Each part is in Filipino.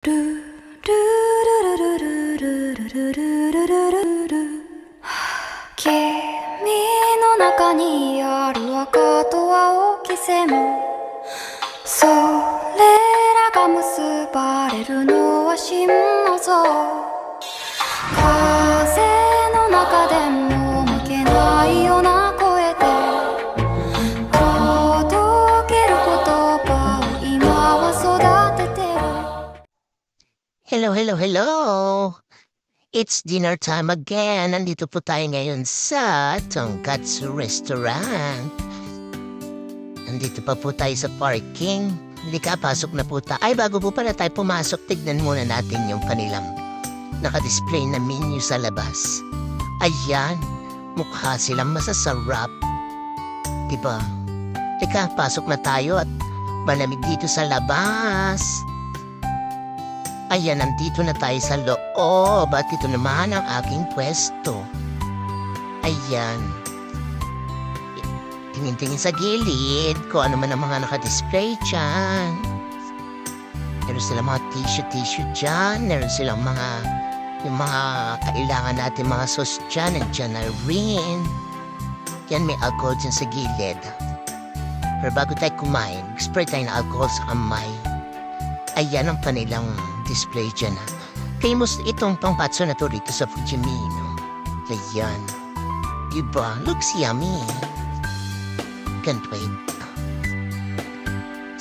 ルルルルルルルルルルルルル君の中にある赤と青き線それらが結ばれるのは真の像風の中でも負けないような声で届ける言葉を今は育ててるHello, hello, hello! It's dinner time again. Nandito po tayo ngayon sa Tonkatsu Restaurant. Nandito pa po tayo sa parking. Halika, pasok na po tayo. Ay, bago po pala tayo pumasok, tignan muna natin yung kanilang nakadisplay na menu sa labas. Ayan, mukha silang masasarap. Diba? Halika, pasok na tayo at malamig dito sa labas. Ayan, nandito na tayo sa loob at ito naman ang aking pwesto. Ayan. Tingin-tingin sa gilid kung ano man ang mga nakadisplay dyan. Meron silang mga tissue dyan. Meron silang yung mga kailangan natin mga sauce dyan. Nandiyan na rin. Yan, may alcohol dyan sa gilid. Pero bago tayo kumain, spray tayo ng alcohol sa kamay. Ayan ang kanilang display dyan. Famous itong tonkatsu na to rito sa Fujimino. Ayan. Diba? Looks yummy. Can't wait.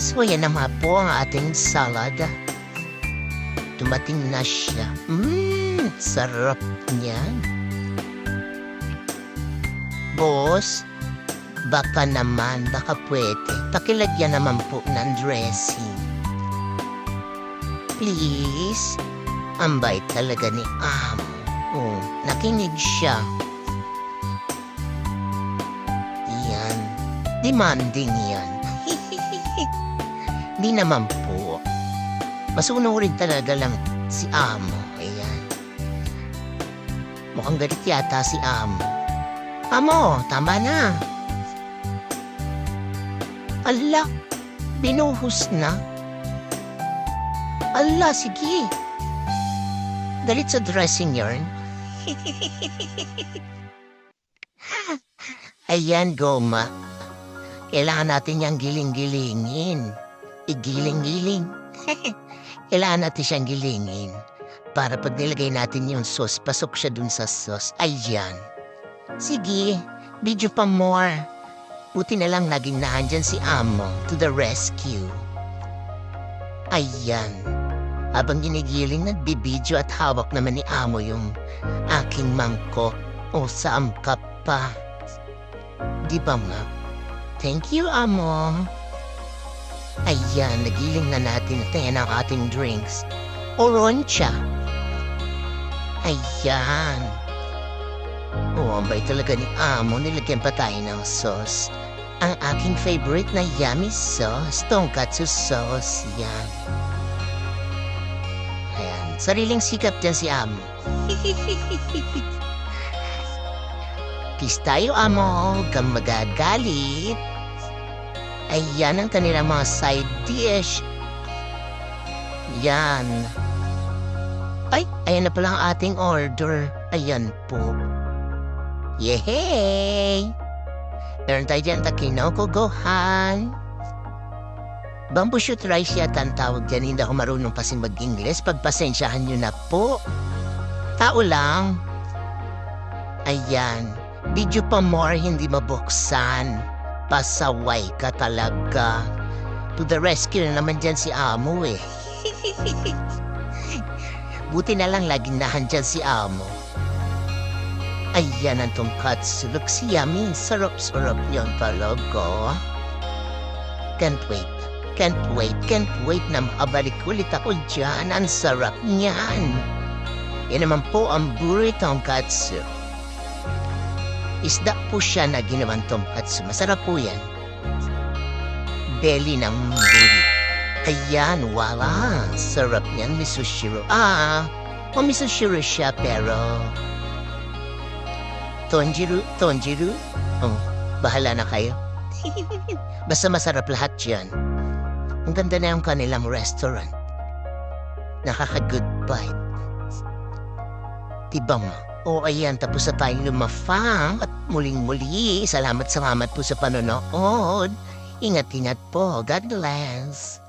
So, yan naman po ang ating salad. Dumating na siya. Sarap niyan. Boss, baka pwede. Pakilagyan naman po ng dressing. Please. Ang bait talaga ni Amo. Oh, nakinig siya. Yan. Demanding yan. Di naman po. Masunurin talaga lang si Amo. Ayan. Mukhang galit yata si Amo. Amo, tama na. Ala, binuhos na. Ala, sige. Galit sa dressing yarn. Ayan, Goma. Kailangan natin niyang giling-gilingin. Igiling-giling. Kailangan natin siyang gilingin. Para pag nilagay natin yung sauce, pasok siya dun sa sauce. Ayan. Sige, video pa more. Buti na lang naging naandyan si Amo to the rescue. Ayan. Habang ginigiling, nagbibidyo at hawak naman ni Amo yung aking mangkok. O, saamkap pa. Di ba nga? Thank you, Amo. Ayan, nagiling na natin at ayan ang ating drinks. Oroncha. Ayan. Oh, ang bait talaga ni Amo. Nilagyan pa tayo ng sauce. Ang aking favorite na yummy sauce, tonkatsu sauce. Yan. Ayan. Sariling sikap dyan si Amo. Kiss tayo, Amo. Huwag kang magagalit. Ayan ang kanilang mga side dish. Yan. Ay, ayan na pala ang ating order. Ayan po. Yehey! Meron tayo dyan takinoko gohan. Bamboo shoot rice yata ang tawag dyan. Hindi ako marunong kasi mag-Ingles. Pagpasensyahan nyo na po. Tao lang. Ayan. Video pa more hindi mabuksan. Pasaway ka talaga. To the rescue na naman dyan si Amo eh. Buti na lang laging nahandyan si Amo. Ayan ang tonkatsu. Looks yummy. Sarap-sarap yun talaga. Can't wait. Can't wait na makabalik ulit ako dyan. Ang sarap niyan. Yan naman po ang buri tonkatsu. Isda po siya na ginawang tonkatsu. Masarap po yan. Belly ng buri. Ayan, wala. Sarap niyan, misoshiro. Misoshiro siya pero... Tonjiru? Oh, bahala na kayo. Basta masarap lahat yan. Ang ganda na yung kanilang restaurant. nakaka-goodbye. Diba mo? O ayan, tapos na tayong lumafang at muling-muli. Salamat po sa panonood. Ingat-ingat po. God bless.